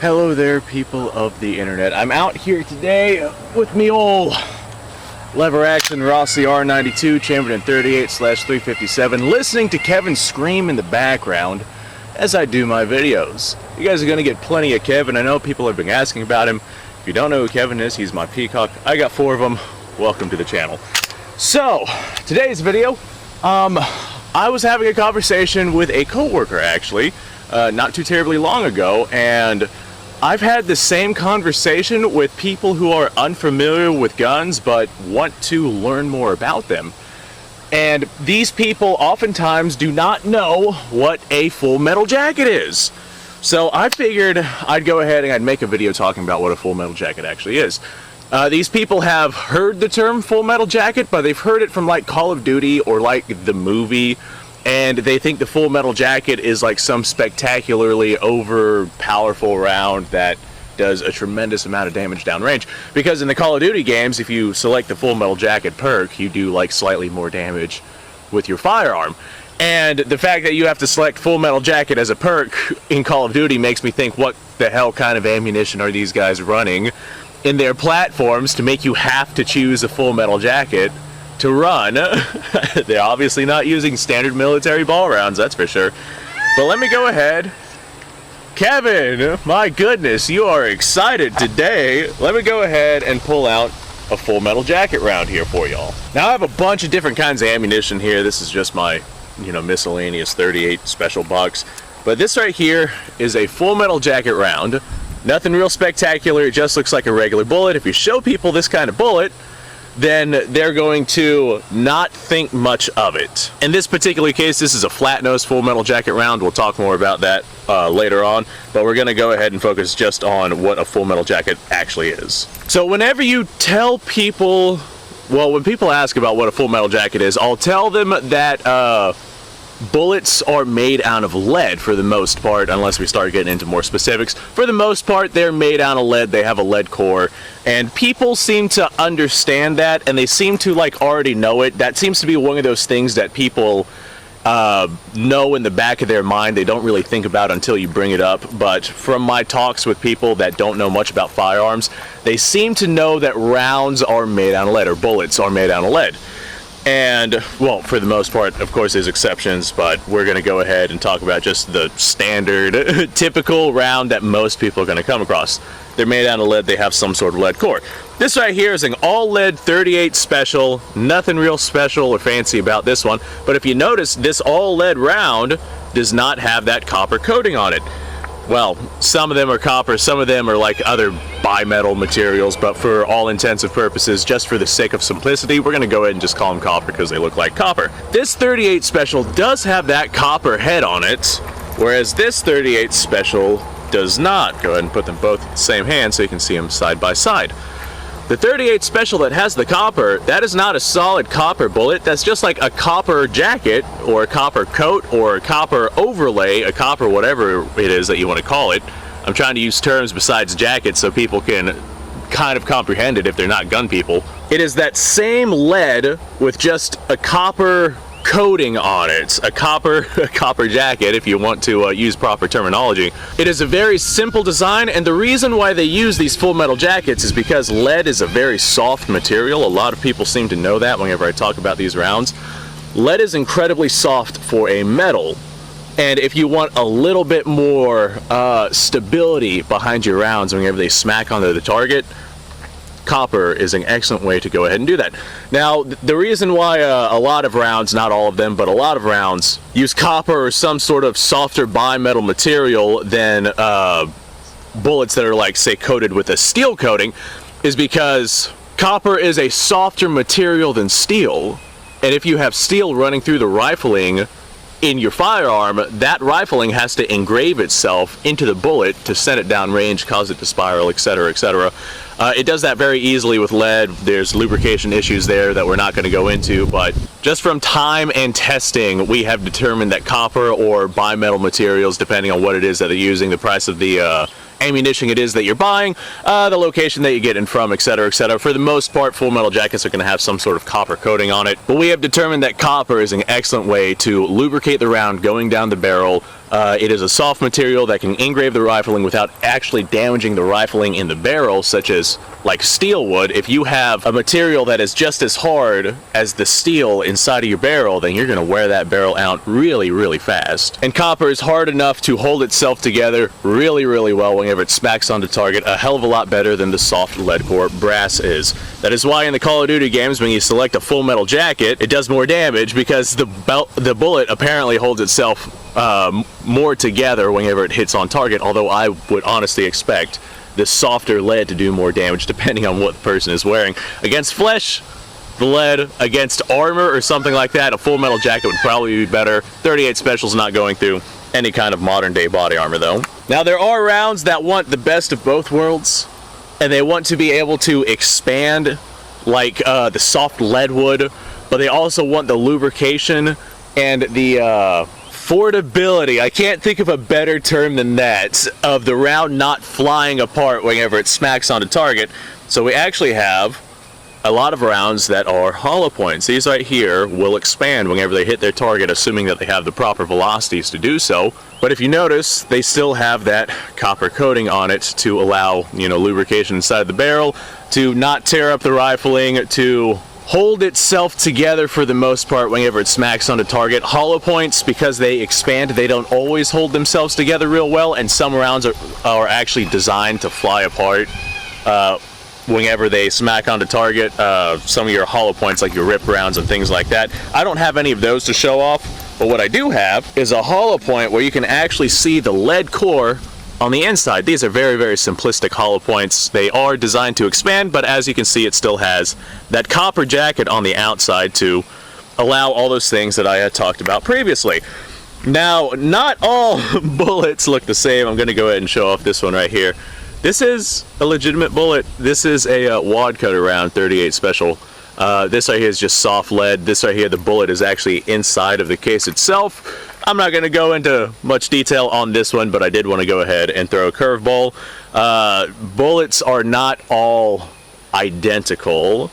Hello there, people of the internet. I'm out here today with me old lever action Rossi R92 chambered in 38/357, listening to Kevin scream in the background as I do my videos. You guys are going to get plenty of Kevin. I know people have been asking about him. If you don't know who Kevin is, he's my peacock. I got 4 of them. Welcome to the channel. So, today's video, I was having a conversation with a coworker actually, not too terribly long ago, and I've had the same conversation with people who are unfamiliar with guns but want to learn more about them. And these people oftentimes do not know what a full metal jacket is. So I figured I'd go ahead and I'd make a video talking about what a full metal jacket actually is. These people have heard the term full metal jacket, but they've heard it from like Call of Duty or like the movie, and they think the full metal jacket is like some spectacularly over powerful round that does a tremendous amount of damage downrange. Because in the Call of Duty games, if you select the full metal jacket perk, you do like slightly more damage with your firearm. And the fact that you have to select full metal jacket as a perk in Call of Duty makes me think, what the hell kind of ammunition are these guys running in their platforms to make you have to choose a full metal jacket to run? They're obviously not using standard military ball rounds, that's for sure. But let me go ahead. Kevin, my goodness, you are excited today. Let me go ahead and pull out a full metal jacket round here for y'all. Now I have a bunch of different kinds of ammunition here. This is just my, miscellaneous 38 special box. But this right here is a full metal jacket round. Nothing real spectacular, it just looks like a regular bullet. If you show people this kind of bullet, then they're going to not think much of it. In this particular case, this is a flat nose full metal jacket round. We'll talk more about that later on, but we're gonna go ahead and focus just on what a full metal jacket actually is. So whenever you tell people, well, when people ask about what a full metal jacket is, I'll tell them that bullets are made out of lead for the most part, unless we start getting into more specifics. For the most part, they're made out of lead. They have a lead core, and people seem to understand that, and they seem to like already know it. That seems to be one of those things that people know in the back of their mind. They don't really think about until you bring it up. But from my talks with people that don't know much about firearms, they seem to know that rounds are made out of lead, or bullets are made out of lead. And, well, for the most part, of course, there's exceptions, but we're going to go ahead and talk about just the standard, typical round that most people are going to come across. They're made out of lead, they have some sort of lead core. This right here is an all-lead 38 special, nothing real special or fancy about this one, but if you notice, this all-lead round does not have that copper coating on it. Well, some of them are copper, some of them are like other bimetal materials, but for all intents and purposes, just for the sake of simplicity, we're gonna go ahead and just call them copper because they look like copper. This 38 special does have that copper head on it, whereas this 38 special does not. Go ahead and put them both in the same hand so you can see them side by side. The 38 special that has the copper, that is not a solid copper bullet. That's just like a copper jacket or a copper coat or a copper overlay, a copper whatever it is that you want to call it. I'm trying to use terms besides jacket so people can kind of comprehend it if they're not gun people. It is that same lead with just a copper coating on it, a copper jacket if you want to use proper terminology. It is a very simple design, and the reason why they use these full metal jackets is because lead is a very soft material. A lot of people seem to know that whenever I talk about these rounds. Lead is incredibly soft for a metal, and if you want a little bit more stability behind your rounds whenever they smack onto the target, copper is an excellent way to go ahead and do that. Now, the reason why a lot of rounds, not all of them, but a lot of rounds use copper or some sort of softer bimetal material than bullets that are like, say, coated with a steel coating is because copper is a softer material than steel. And if you have steel running through the rifling in your firearm, that rifling has to engrave itself into the bullet to send it down range, cause it to spiral, etc., etc. It does that very easily with lead. There's lubrication issues there that we're not going to go into, but just from time and testing, we have determined that copper or bimetal materials, depending on what it is that they're using, the price of the ammunition it is that you're buying, the location that you get it from, etc., etc. For the most part, full metal jackets are going to have some sort of copper coating on it, but we have determined that copper is an excellent way to lubricate the round going down the barrel, It is a soft material that can engrave the rifling without actually damaging the rifling in the barrel, such as like steel would. If you have a material that is just as hard as the steel inside of your barrel, then you're going to wear that barrel out really, really fast. And copper is hard enough to hold itself together really, really well whenever it smacks onto target, a hell of a lot better than the soft lead core brass is. That is why in the Call of Duty games, when you select a full metal jacket, it does more damage, because the bullet apparently holds itself more together whenever it hits on target, although I would honestly expect the softer lead to do more damage depending on what the person is wearing. Against flesh, the lead. Against armor or something like that, a full metal jacket would probably be better. 38 Special's not going through any kind of modern day body armor though. Now there are rounds that want the best of both worlds, and they want to be able to expand like the soft lead would, but they also want the lubrication and the affordability, I can't think of a better term than that, of the round not flying apart whenever it smacks onto target. So we actually have a lot of rounds that are hollow points. These right here will expand whenever they hit their target, assuming that they have the proper velocities to do so. But if you notice, they still have that copper coating on it to allow, you know, lubrication inside the barrel, to not tear up the rifling, to hold itself together for the most part whenever it smacks onto target. Hollow points, because they expand, they don't always hold themselves together real well, and some rounds are actually designed to fly apart whenever they smack onto target. Some of your hollow points, like your rip rounds and things like that, I don't have any of those to show off, but what I do have is a hollow point where you can actually see the lead core on the inside. These are very, very simplistic hollow points. They are designed to expand, but as you can see, it still has that copper jacket on the outside to allow all those things that I had talked about previously. Now, not all bullets look the same. I'm going to go ahead and show off this one right here. This is a legitimate bullet. This is a wad cutter round, 38 Special. This right here is just soft lead. This right here, the bullet is actually inside of the case itself. I'm not going to go into much detail on this one, but I did want to go ahead and throw a curveball. Bullets are not all identical,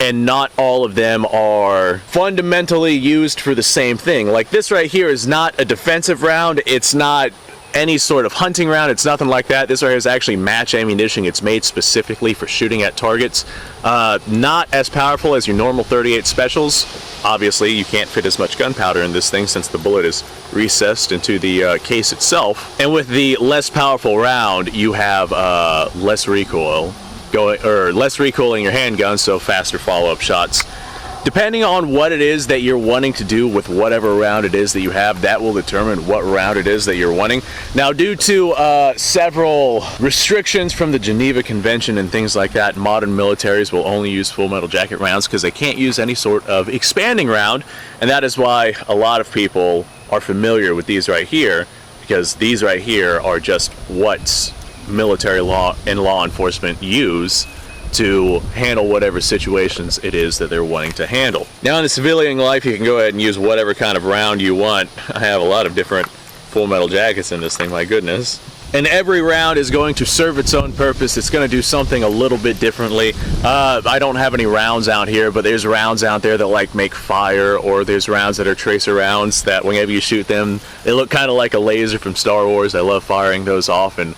and not all of them are fundamentally used for the same thing. Like this right here is not a defensive round. It's not any sort of hunting round. It's nothing like that. This right here is actually match ammunition. It's made specifically for shooting at targets. Not as powerful as your normal 38 Specials. Obviously, you can't fit as much gunpowder in this thing since the bullet is recessed into the case itself. And with the less powerful round, you have less recoil less recoil in your handgun, so faster follow-up shots. Depending on what it is that you're wanting to do with whatever round it is that you have, that will determine what round it is that you're wanting. Now, due to several restrictions from the Geneva Convention and things like that, modern militaries will only use full metal jacket rounds because they can't use any sort of expanding round, and that is why a lot of people are familiar with these right here, because these right here are just what military law and law enforcement use to handle whatever situations it is that they're wanting to handle. Now in the civilian life, you can go ahead and use whatever kind of round you want. I have a lot of different full metal jackets in this thing, my goodness. And every round is going to serve its own purpose. It's going to do something a little bit differently. I don't have any rounds out here, but there's rounds out there that like make fire, or there's rounds that are tracer rounds that whenever you shoot them, they look kind of like a laser from Star Wars. I love firing those off, and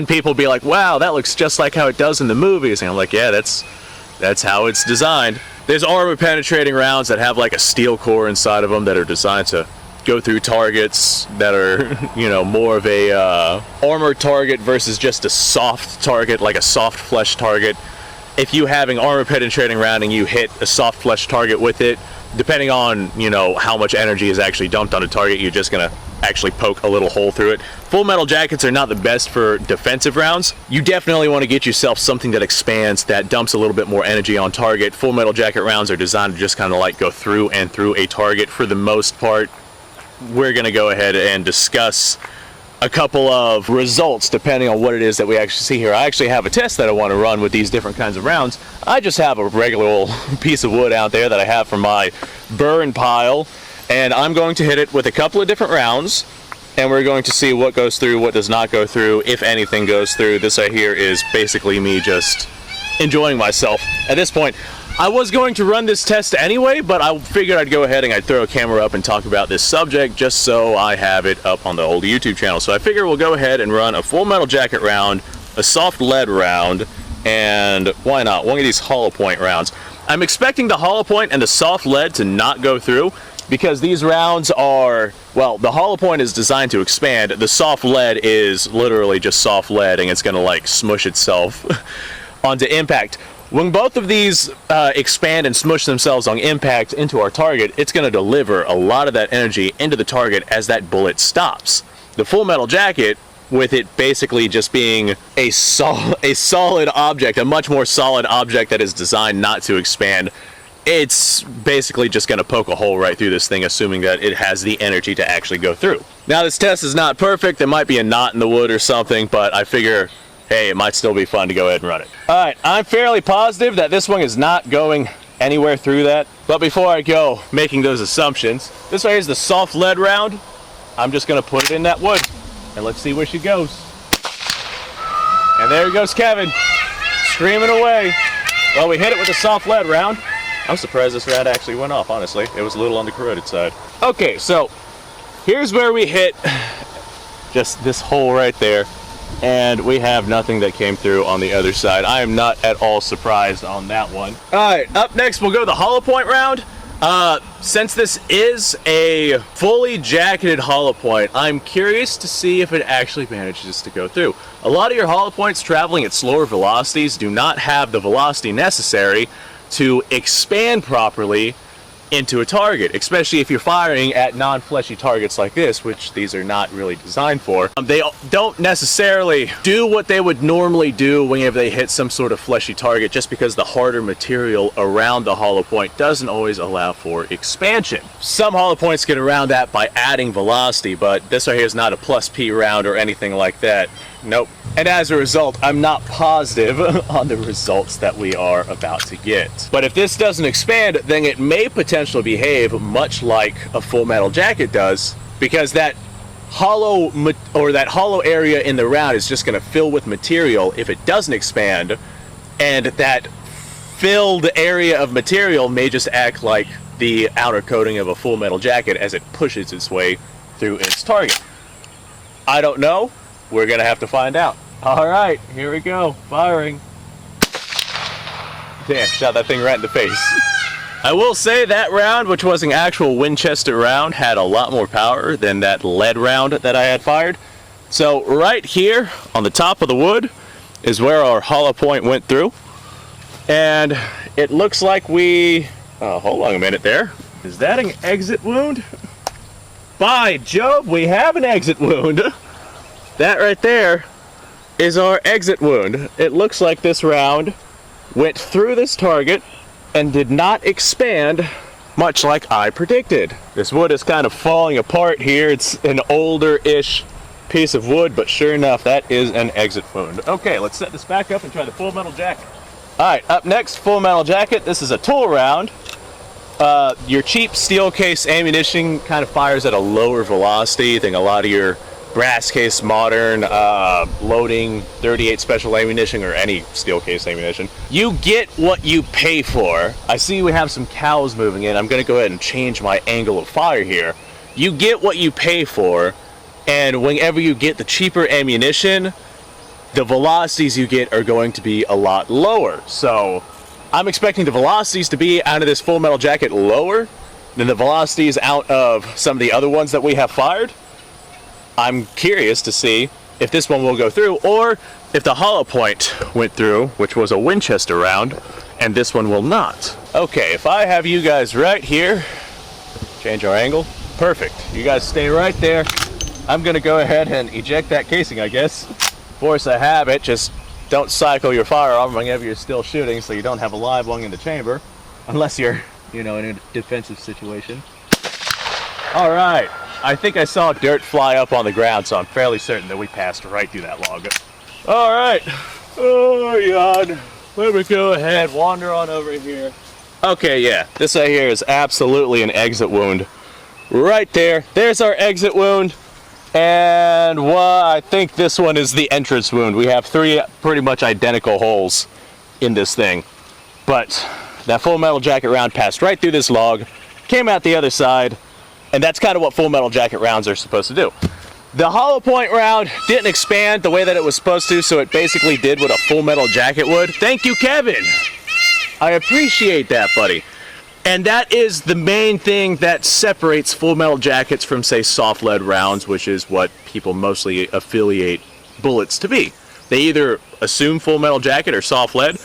people be like, wow, that looks just like how it does in the movies. And I'm like, yeah, that's how it's designed. There's armor penetrating rounds that have like a steel core inside of them that are designed to go through targets that are, you know, more of a armor target versus just a soft target, like a soft flesh target. If you having armor penetrating round and you hit a soft flesh target with it, depending on, you know, how much energy is actually dumped on a target, you're just gonna actually poke a little hole through it. Full metal jackets are not the best for defensive rounds. You definitely want to get yourself something that expands, that dumps a little bit more energy on target. Full metal jacket rounds are designed to just kind of like go through and through a target for the most part. We're going to go ahead and discuss a couple of results depending on what it is that we actually see here. I actually have a test that I want to run with these different kinds of rounds. I just have a regular old piece of wood out there that I have from my burn pile, and I'm going to hit it with a couple of different rounds, and we're going to see what goes through, what does not go through, if anything goes through. This right here is basically me just enjoying myself. At this point, I was going to run this test anyway, but I figured I'd go ahead and I'd throw a camera up and talk about this subject just so I have it up on the old YouTube channel. So I figure we'll go ahead and run a full metal jacket round, a soft lead round, and why not, one of these hollow point rounds. I'm expecting the hollow point and the soft lead to not go through because these rounds are, well, the hollow point is designed to expand. The soft lead is literally just soft lead and it's gonna like smush itself onto impact. When both of these expand and smush themselves on impact into our target, it's gonna deliver a lot of that energy into the target as that bullet stops. The full metal jacket, with it basically just being a solid object, a much more solid object that is designed not to expand, it's basically just going to poke a hole right through this thing, assuming that it has the energy to actually go through. Now, this test is not perfect. There might be a knot in the wood or something, but I figure, hey, it might still be fun to go ahead and run it. All right, I'm fairly positive that this one is not going anywhere through that. But before I go making those assumptions, this right here is the soft lead round. I'm just going to put it in that wood. And let's see where she goes. And there goes Kevin, screaming away. Well, we hit it with a soft lead round. I'm surprised this round actually went off, honestly. It was a little on the corroded side. Okay, so here's where we hit just this hole right there. And we have nothing that came through on the other side. I am not at all surprised on that one. All right, up next, we'll go the hollow point round. Since this is a fully jacketed hollow point, I'm curious to see if it actually manages to go through. A lot of your hollow points traveling at slower velocities do not have the velocity necessary to expand properly into a target, especially if you're firing at non-fleshy targets like this, which these are not really designed for. They don't necessarily do what they would normally do whenever they hit some sort of fleshy target, just because the harder material around the hollow point doesn't always allow for expansion. Some hollow points get around that by adding velocity, but this right here is not a plus P round or anything like that. Nope. And as a result, I'm not positive on the results that we are about to get. But if this doesn't expand, then it may potentially behave much like a full metal jacket does, because that hollow area in the round is just going to fill with material if it doesn't expand, and that filled area of material may just act like the outer coating of a full metal jacket as it pushes its way through its target. I don't know. We're gonna have to find out. All right, here we go, firing. Damn, shot that thing right in the face. I will say that round, which was an actual Winchester round, had a lot more power than that lead round that I had fired. So right here on the top of the wood is where our hollow point went through. And it looks like we, hold on a minute there. Is that an exit wound? By Jove, we have an exit wound. That right there is our exit wound. It looks like this round went through this target and did not expand, much like I predicted. This wood is kind of falling apart here. It's an older-ish piece of wood, but sure enough, that is an exit wound. Okay, let's set this back up and try the full metal jacket. All right, up next, full metal jacket. This is a tool round. Your cheap steel case ammunition kind of fires at a lower velocity than a lot of your brass case modern loading 38 special ammunition or any steel case ammunition. You get what you pay for. I see we have some cows moving in. I'm going to go ahead and change my angle of fire here. You get what you pay for, and whenever you get the cheaper ammunition, the velocities you get are going to be a lot lower. So I'm expecting the velocities to be out of this full metal jacket lower than the velocities out of some of the other ones that we have fired. I'm curious to see if this one will go through, or if the hollow point went through, which was a Winchester round, and this one will not. Okay, if I have you guys right here, change our angle, perfect. You guys stay right there. I'm gonna go ahead and eject that casing, I guess. Force of habit, just don't cycle your firearm whenever you're still shooting so you don't have a live one in the chamber, unless you're, in a defensive situation. All right. I think I saw dirt fly up on the ground, so I'm fairly certain that we passed right through that log. All right. Oh, yawn. Let me go ahead, wander on over here. Okay, yeah, this right here is absolutely an exit wound. Right there. There's our exit wound. And I think this one is the entrance wound. We have 3 pretty much identical holes in this thing. But That full metal jacket round passed right through this log, came out the other side, and that's kind of what full metal jacket rounds are supposed to do. The hollow point round didn't expand the way that it was supposed to, so it basically did what a full metal jacket would. Thank you, Kevin. I appreciate that, buddy. And that is the main thing that separates full metal jackets from, say, soft lead rounds, which is what people mostly affiliate bullets to be. They either assume full metal jacket or soft lead.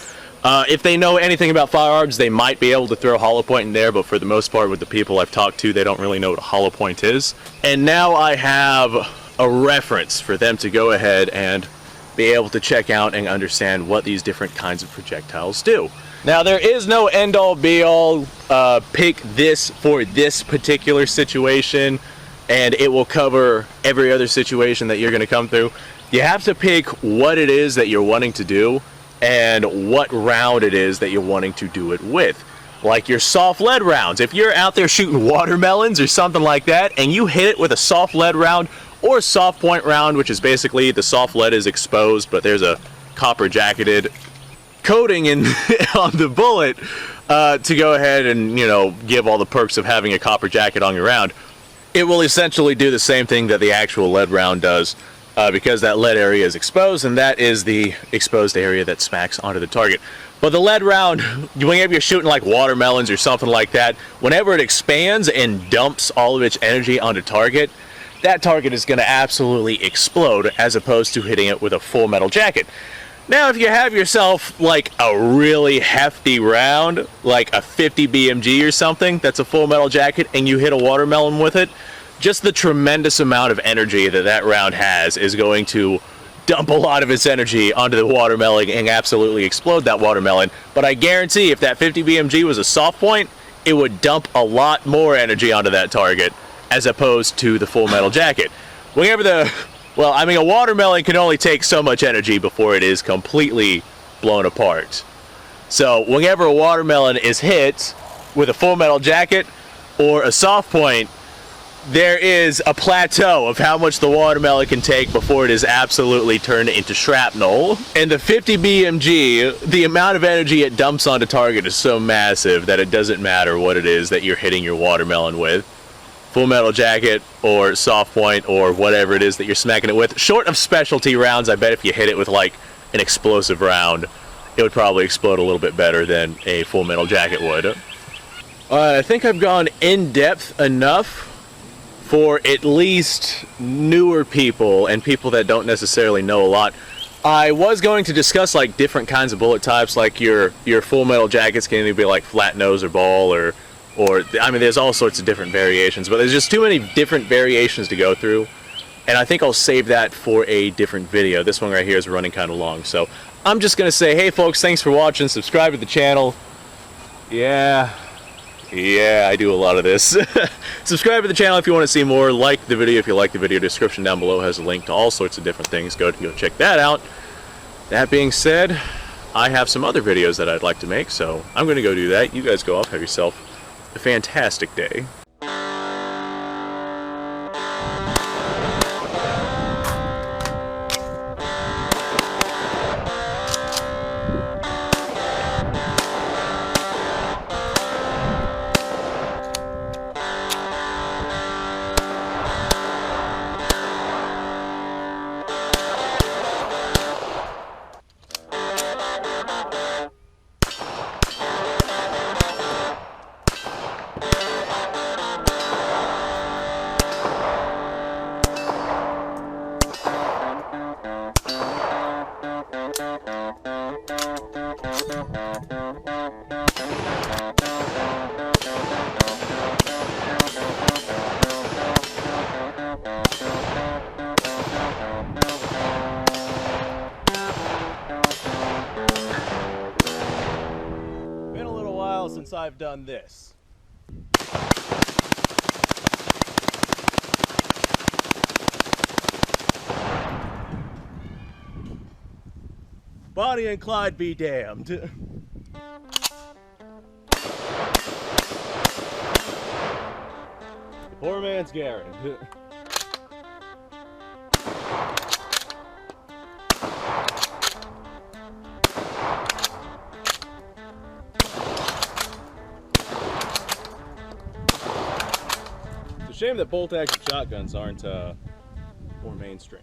If they know anything about firearms, they might be able to throw hollow point in there, but for the most part, with the people I've talked to, they don't really know what a hollow point is. And now I have a reference for them to go ahead and be able to check out and understand what these different kinds of projectiles do. Now, there is no end-all be-all, pick this for this particular situation, and it will cover every other situation that you're going to come through. You have to pick what it is that you're wanting to do and what round it is that you're wanting to do it with. Like your soft lead rounds. If you're out there shooting watermelons or something like that, and you hit it with a soft lead round or soft point round, which is basically the soft lead is exposed, but there's a copper jacketed coating in on the bullet to go ahead and, you know, give all the perks of having a copper jacket on your round. It will essentially do the same thing that the actual lead round does, because that lead area is exposed, and that is the exposed area that smacks onto the target. But the lead round, whenever you're shooting like watermelons or something like that, whenever it expands and dumps all of its energy onto target, that target is going to absolutely explode, as opposed to hitting it with a full metal jacket. Now, if you have yourself like a really hefty round, like a 50 BMG or something, that's a full metal jacket, and you hit a watermelon with it, just the tremendous amount of energy that that round has is going to dump a lot of its energy onto the watermelon and absolutely explode that watermelon. But I guarantee if that 50 BMG was a soft point, it would dump a lot more energy onto that target as opposed to the full metal jacket. Well, I mean, a watermelon can only take so much energy before it is completely blown apart. So whenever a watermelon is hit with a full metal jacket or a soft point, there is a plateau of how much the watermelon can take before it is absolutely turned into shrapnel. And the 50 BMG, the amount of energy it dumps onto target is so massive that it doesn't matter what it is that you're hitting your watermelon with. Full metal jacket or soft point or whatever it is that you're smacking it with. Short of specialty rounds, I bet if you hit it with like an explosive round, it would probably explode a little bit better than a full metal jacket would. I think I've gone in depth enough for at least newer people and people that don't necessarily know a lot. I was going to discuss like different kinds of bullet types, like your full metal jackets can either be like flat nose or ball, or I mean, there's all sorts of different variations, but there's just too many different variations to go through, and I think I'll save that for a different video. This one right here is running kind of long, so I'm just gonna say, hey folks, thanks for watching, subscribe to the channel. Yeah, I do a lot of this. Subscribe to the channel if you want to see more, like the video if you like the video. Description down below has a link to all sorts of different things. Go check that out. That being said, I have some other videos that I'd like to make, so I'm gonna go do that. You guys go off, have yourself a fantastic day. Been a little while since I've done this. Bonnie and Clyde be damned. Poor man's Garrett. Shame that bolt action shotguns aren't more mainstream.